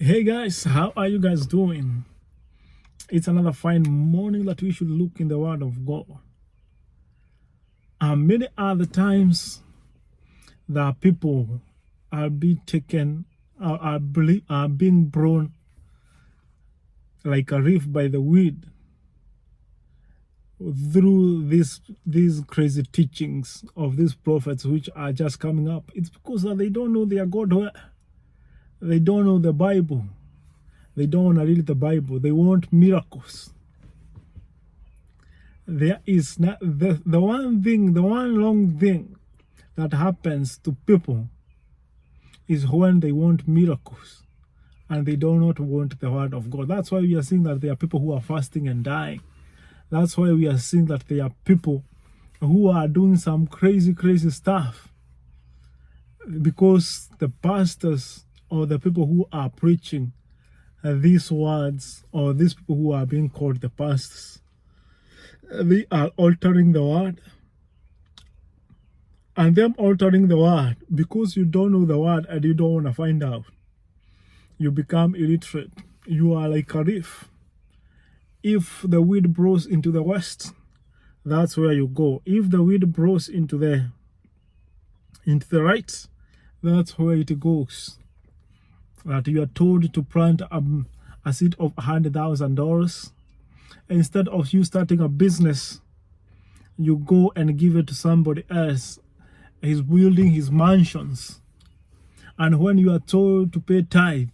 Hey guys, how are you guys doing? It's another fine morning that we should look in the Word of God. And many other times that people are being taken, are being blown like a reef by the wind through these crazy teachings of these prophets which are just coming up. It's because they don't know their God. They don't know the Bible. They don't want to read the Bible. They want miracles. There is not the one long thing that happens to people is when they want miracles and they do not want the Word of God. That's why we are seeing that there are people who are fasting and dying. That's why we are seeing that there are people who are doing some crazy stuff, because the pastors or the people who are preaching these words, or these people who are being called the pastors, they are altering the Word. And them altering the Word, because you don't know the Word and you don't want to find out, you become illiterate. You are like a reef. If the wind blows into the west, that's where you go. If the wind blows into the right, that's where it goes. That you are told to plant a seed of $100,000. Instead of you starting a business, you go and give it to somebody else. He's building his mansions. And when you are told to pay tithe,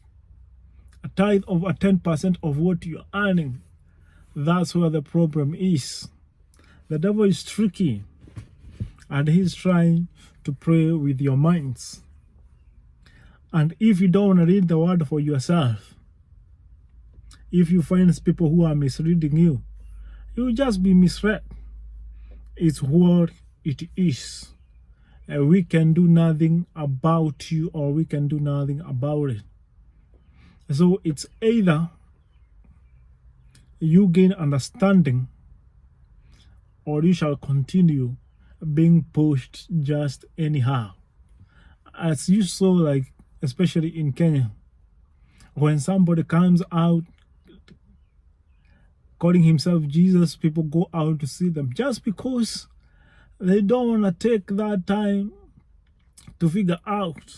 a tithe of 10% of what you're earning, that's where the problem is. The devil is tricky, and he's trying to play with your minds. And if you don't want to read the Word for yourself, if you find people who are misreading you, you'll just be misread. It's what it is. We can do nothing about you, or we can do nothing about it. So it's either you gain understanding, or you shall continue being pushed just anyhow. As you saw, like especially in Kenya, when somebody comes out calling himself Jesus, people go out to see them just because they don't want to take that time to figure out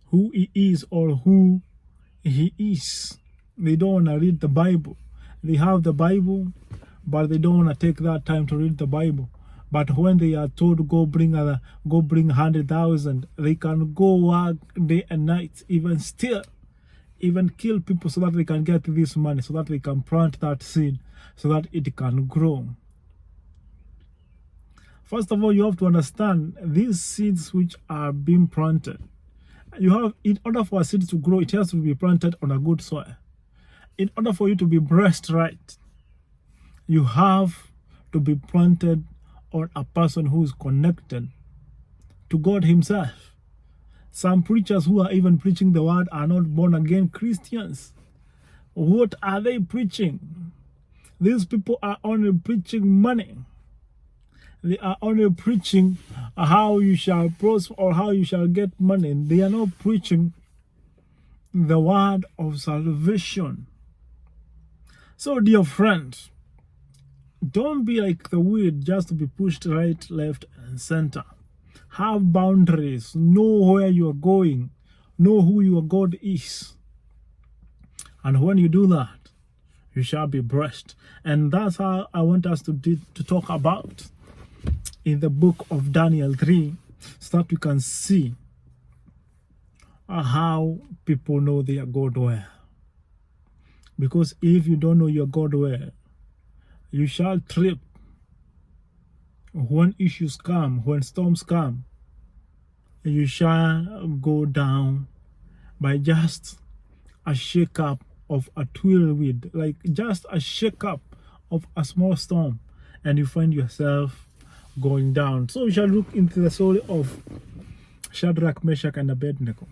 who he is or who he is. They don't want to read the Bible. They have the Bible, but they don't want to take that time to read the Bible. But when they are told to go bring 100,000, they can go work day and night, even kill people, so that they can get this money, so that they can plant that seed, so that it can grow. First of all, you have to understand these seeds which are being planted. In order for a seed to grow, it has to be planted on a good soil. In order for you to be blessed right, you have to be planted on a person who is connected to God himself. Some preachers who are even preaching the Word are not born again Christians. What are they preaching? These people are only preaching money. They are only preaching how you shall prosper or how you shall get money. They are not preaching the word of salvation. So, dear friends, don't be like the wind, just to be pushed right, left, and center. Have boundaries. Know where you are going. Know who your God is. And when you do that, you shall be blessed. And that's how I want us to talk about in the book of Daniel 3, so that we can see how people know their God well. Because if you don't know your God well, you shall trip when issues come, when storms come. You shall go down by just a shake-up of a whirlwind, like just a shake-up of a small storm, and you find yourself going down. So we shall look into the story of Shadrach, Meshach, and Abed-nego.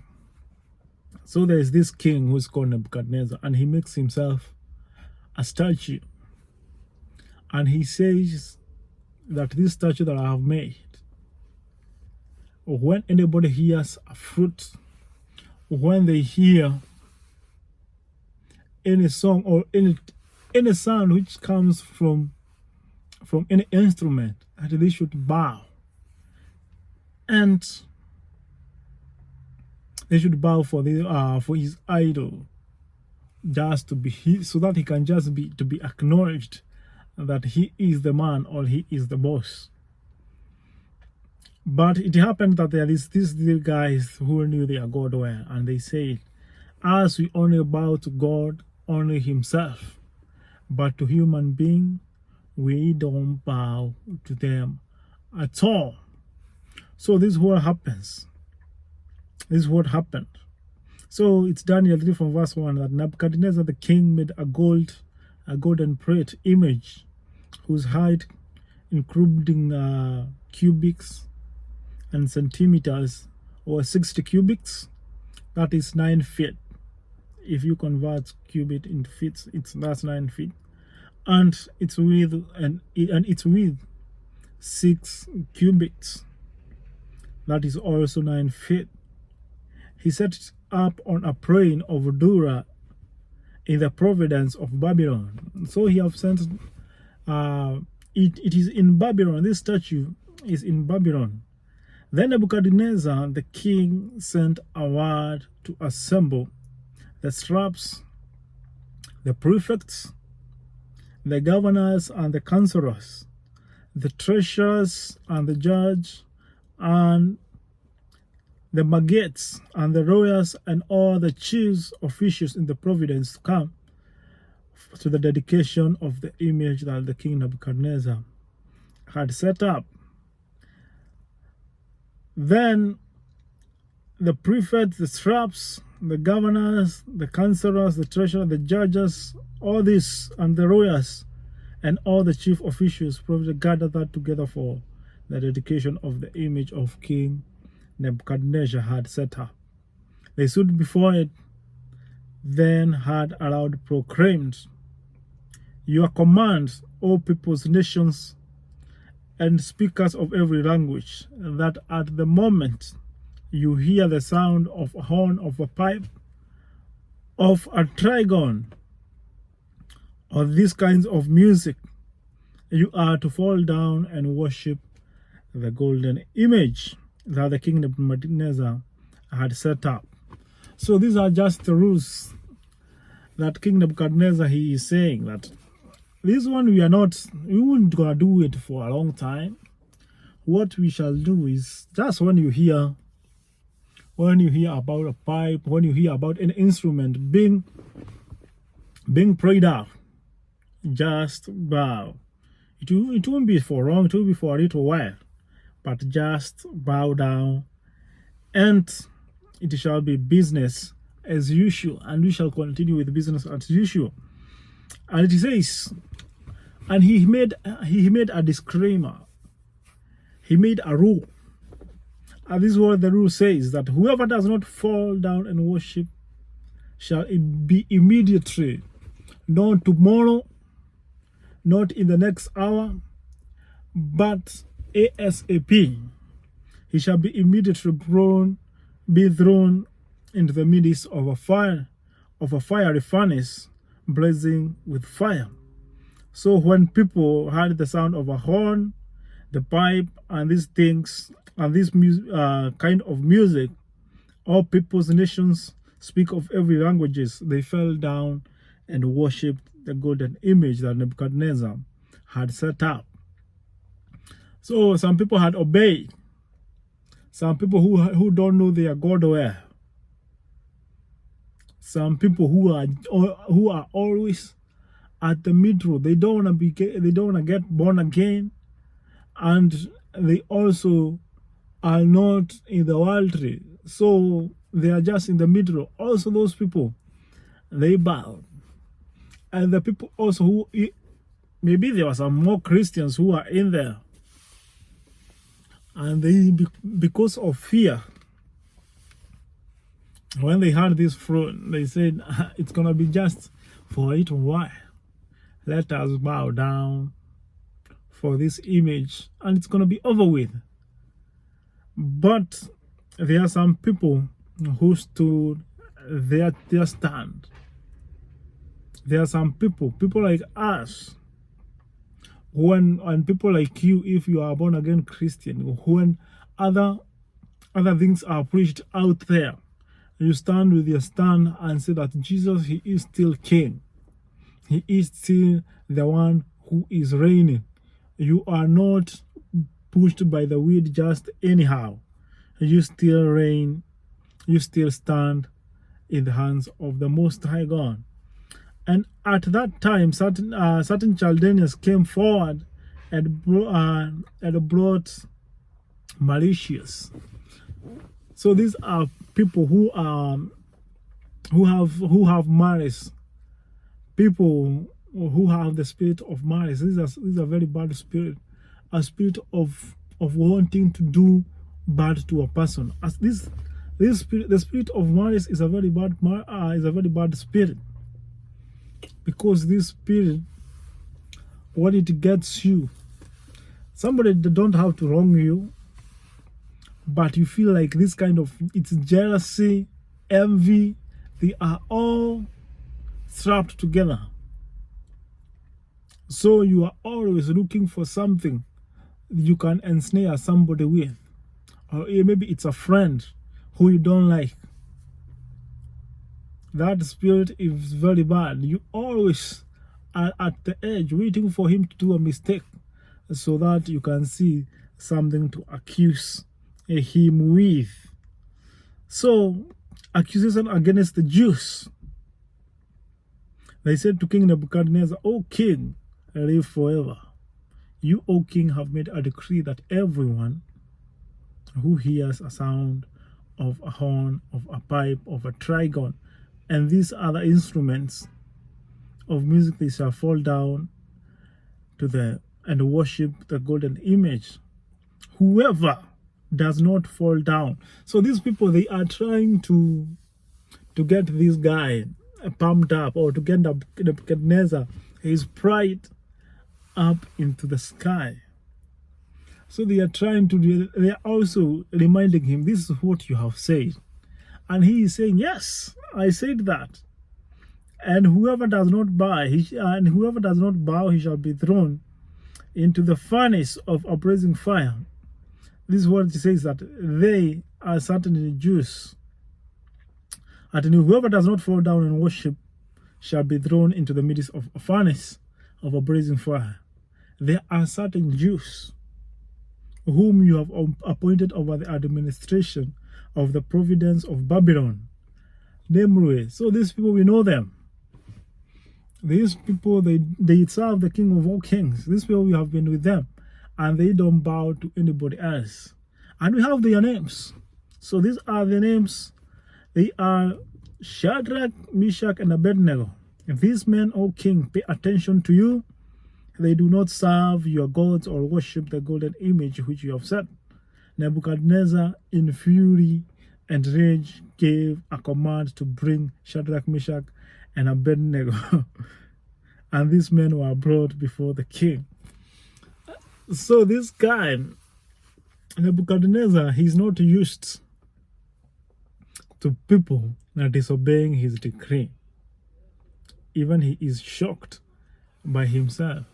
So there is this king who is called Nebuchadnezzar, and he makes himself a statue. And he says that this statue that I have made, when anybody hears a fruit, when they hear any song or any sound which comes from any instrument, and they should bow. And they should bow for his idol, just to be so that he can just be acknowledged that he is the man or he is the boss. But it happened that there is these guys who knew their God well, and they said, as we only bow to God, only himself, but to human being, we don't bow to them at all. So this is what happens. This is what happened. So it's Daniel 3 from verse 1 that Nebuchadnezzar the king made a golden plate image whose height, including cubics and centimeters, or 60 cubits, that is 9 feet. If you convert cubit into feet, that's 9 feet, and its width and its width 6 cubits, that is also 9 feet. He set it up on a plain of Dura in the province of Babylon. So he have sent it is in Babylon. This statue is in Babylon. Then Nebuchadnezzar the king sent a word to assemble the satraps, the prefects, the governors and the counselors, the treasurers and the judge, and the magistrates and the lawyers, and all the chief officials in the province to come to the dedication of the image that the king Nebuchadnezzar had set up. Then the prefects, the satraps, the governors, the counselors, the treasurers, the judges, all this, and the lawyers, and all the chief officials probably gathered that together for the dedication of the image of King Nebuchadnezzar had set up. They stood before it, then had aloud proclaimed, "Your commands, O peoples, nations, and speakers of every language, that at the moment you hear the sound of a horn, of a pipe, of a trigon, or these kinds of music, you are to fall down and worship the golden image that the king Nebuchadnezzar had set up." So these are just the rules that King Nebuchadnezzar, he is saying that this one we won't gonna do it for a long time. What we shall do is just when you hear about a pipe, when you hear about an instrument being played out, just bow. It won't be for long, it will be for a little while, but just bow down, and it shall be business as usual, and we shall continue with business as usual. And it says, and he made a disclaimer. He made a rule. And this is what the rule says, that whoever does not fall down and worship shall be immediately, not tomorrow, not in the next hour, but ASAP. He shall be immediately be thrown into the midst of a fiery furnace blazing with fire. So when people heard the sound of a horn, the pipe, and these things, and this kind of music, all peoples, nations, speak of every languages, they fell down and worshipped the golden image that Nebuchadnezzar had set up. So some people had obeyed. Some people who don't know their God well. Some people who are always at the middle. They don't wanna get born again, and they also are not in the worldly. So they are just in the middle. Also, those people, they bowed. And the people also who, maybe there were some more Christians who are in there, and they, because of fear, when they heard this fruit, they said, it's gonna be just for a little while. Let us bow down for this image, and it's gonna be over with. But there are some people who stood their stand. There are some people like us, and people like you, if you are born again Christian, when other things are preached out there, you stand with your stand and say that Jesus, he is still king. He is still the one who is reigning. You are not pushed by the wind just anyhow. You still reign. You still stand in the hands of the Most High God. And at that time, certain Chaldeans came forward and brought malicious. So these are people who have malice. People who have the spirit of malice. This is a very bad spirit, a spirit of wanting to do bad to a person. As this spirit, the spirit of malice is a very bad spirit, because this spirit, what it gets you, somebody that don't have to wrong you, but you feel like this kind of, it's jealousy, envy, they are all strapped together. So you are always looking for something you can ensnare somebody with, or maybe it's a friend who you don't like. That spirit is very bad. You always are at the edge waiting for him to do a mistake so that you can see something to accuse him with. So, accusation against the Jews. They said to King Nebuchadnezzar, "O king, live forever. You, O king, have made a decree that everyone who hears a sound of a horn, of a pipe, of a trigon, and these other instruments of music, they shall fall down and worship the golden image. Whoever does not fall down." So these people, they are trying to get this guy pumped up, or to get Nebuchadnezzar, his pride up into the sky. So they are also reminding him, this is what you have said. And he is saying, yes, I said that. And whoever does not bow, he shall be thrown into the furnace of a blazing fire. This is what it says, that they are certainly Jews. And whoever does not fall down and worship shall be thrown into the midst of a furnace of a blazing fire. There are certain Jews whom you have appointed over the administration of the providence of Babylon. Namely, so these people, we know them. These people, they serve the King of all kings. These people, we have been with them, and they don't bow to anybody else. And we have their names. So these are the names. They are Shadrach, Meshach, and Abed-nego. If these men, O king, pay attention to you, they do not serve your gods or worship the golden image which you have set. Nebuchadnezzar, in fury and rage, gave a command to bring Shadrach, Meshach, and Abed-nego. And these men were brought before the king. So this guy, Nebuchadnezzar, he's not used to people disobeying his decree. Even he is shocked by himself,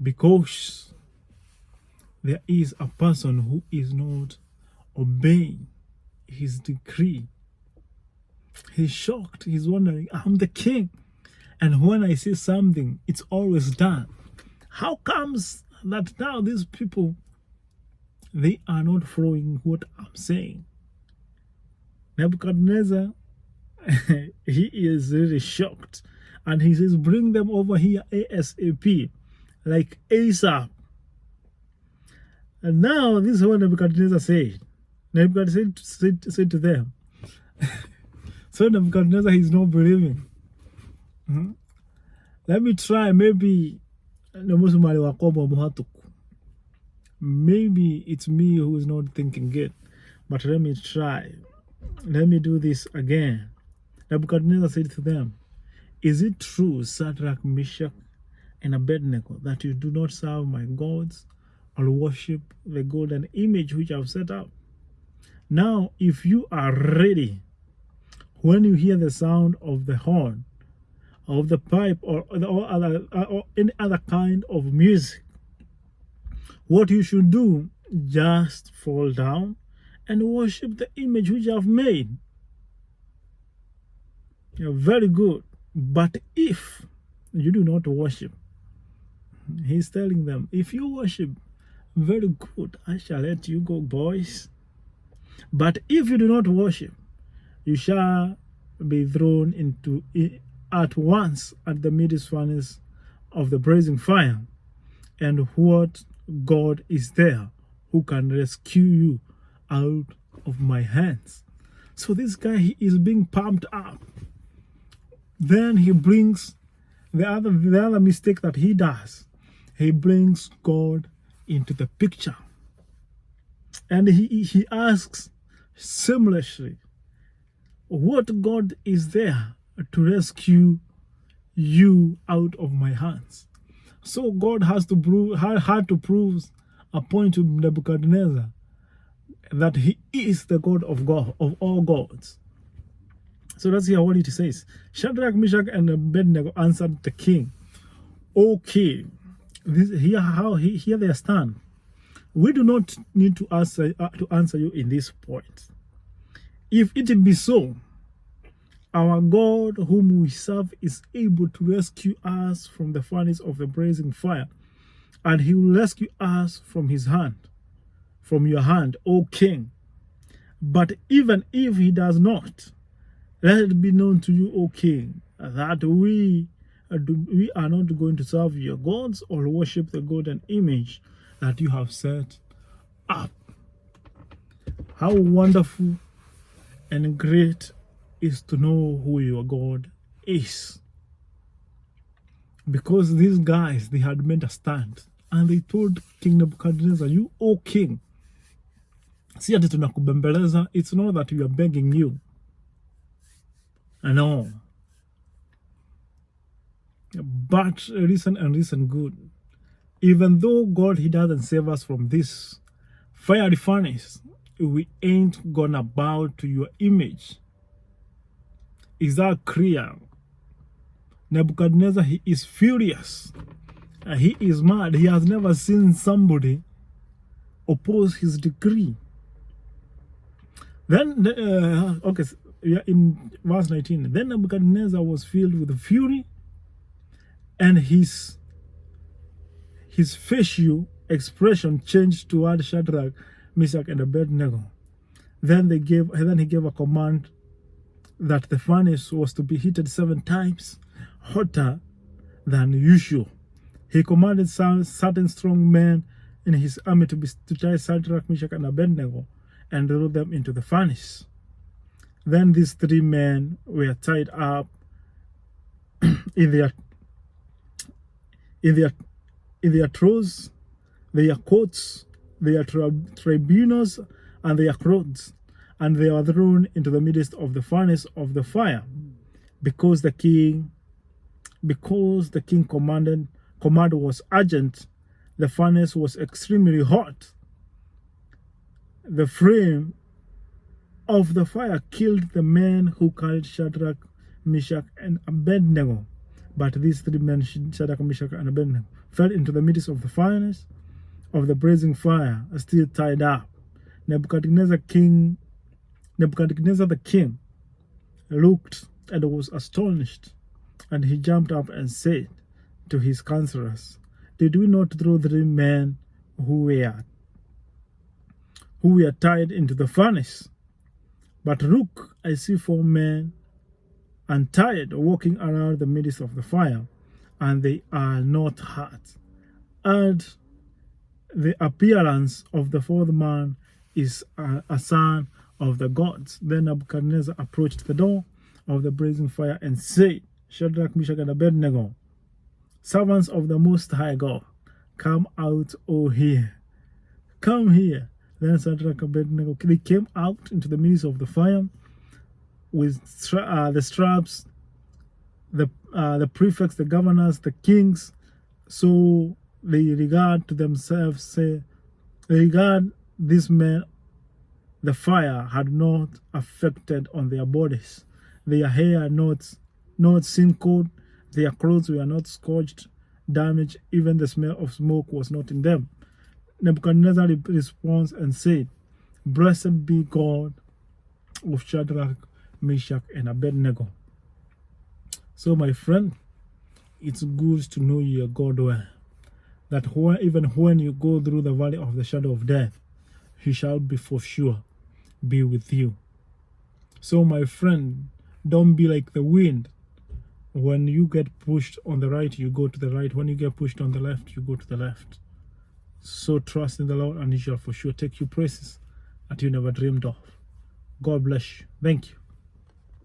because there is a person who is not obeying his decree. He's shocked. He's wondering, I'm the king, and when I say something, it's always done. How comes that now these people, they are not following what I'm saying? Nebuchadnezzar, he is really shocked, and he says, bring them over here ASAP, like ASAP. And now this is what Nebuchadnezzar said. Nebuchadnezzar said to them. So Nebuchadnezzar, he's not believing. Let me try, maybe it's me who is not thinking good, but let me try. Let me do this again. Nebuchadnezzar said to them, is it true, Shadrach, Meshach, and Abed-nego, that you do not serve my gods or worship the golden image which I have set up? Now, if you are ready, when you hear the sound of the horn, of the pipe, or any other kind of music, what you should do, just fall down and worship the image which you have made. You're very good. But if you do not worship, he's telling them, if you worship, very good, I shall let you go, boys. But if you do not worship, you shall be thrown into at once at the midst furnace of the blazing fire. And what God is there who can rescue you out of my hands? So this guy, he is being pumped up. Then he brings the other mistake that he does. He brings God into the picture. And he asks seamlessly, what God is there to rescue you out of my hands? So God had to prove a point to Nebuchadnezzar that he is the God of all gods. So let's hear what it says. Shadrach, Meshach, and Abed-nego answered the king, "O king, here they stand. We do not need to answer you in this point. If it be so, our God whom we serve is able to rescue us from the furnace of the blazing fire, and he will rescue us from his hand, from your hand, O king. But even if he does not, let it be known to you, O king, that we are not going to serve your gods or worship the golden image that you have set up." How wonderful and great is to know who your God is. Because these guys, they had made a stand and they told King Nebuchadnezzar, "You, O king, si ati tunakubembeleza, it's not that we are begging you. No. But listen and listen good. Even though God, he doesn't save us from this fiery furnace, we ain't gonna bow to your image." Is that clear? Nebuchadnezzar, he is furious. He is mad. He has never seen somebody oppose his decree. Then, in verse 19, then Nebuchadnezzar was filled with fury, and his facial expression changed toward Shadrach, Meshach, and Abed-nego. Then he gave a command that the furnace was to be heated 7 times hotter than usual. He commanded certain strong men in his army to tie Shadrach, Meshach, and Abed-nego and throw them into the furnace. Then these 3 men were tied up in their trousers, their coats, their tribunals, and their clothes, and they were thrown into the midst of the furnace of the fire, because the king command was urgent. The furnace was extremely hot. The flame of the fire killed the men who carried Shadrach, Meshach, and Abed-nego. But these 3 men, Shadrach, Meshach, and Abed-nego, fell into the midst of the furnace of the blazing fire, still tied up. Nebuchadnezzar the king looked and was astonished, and he jumped up and said to his counselors, "Did we not throw 3 men who were tied into the furnace? But look, I see 4 men untied, walking around the midst of the fire, and they are not hurt. And the appearance of the 4th man is a son of the gods." Then Nebuchadnezzar approached the door of the blazing fire and said, "Shadrach, Meshach, and Abed-nego, servants of the Most High God, come out, here. Come here." Then Shadrach, Abed-nego, they came out into the midst of the fire with the straps, the prefects, the governors, the kings. So they regard these men, the fire had not affected on their bodies. Their hair not sin-cold, their clothes were not scorched, damaged, even the smell of smoke was not in them. Nebuchadnezzar responds and said, Blessed be God of Shadrach, Meshach, and Abed-nego. So, my friend, it's good to know your God well, that even when you go through the valley of the shadow of death, He shall be for sure be with you. So, my friend, don't be like the wind. When you get pushed on the right, you go to the right. When you get pushed on the left, you go to the left. So trust in the Lord, and He shall for sure take you places that you never dreamed of. God bless you. Thank you.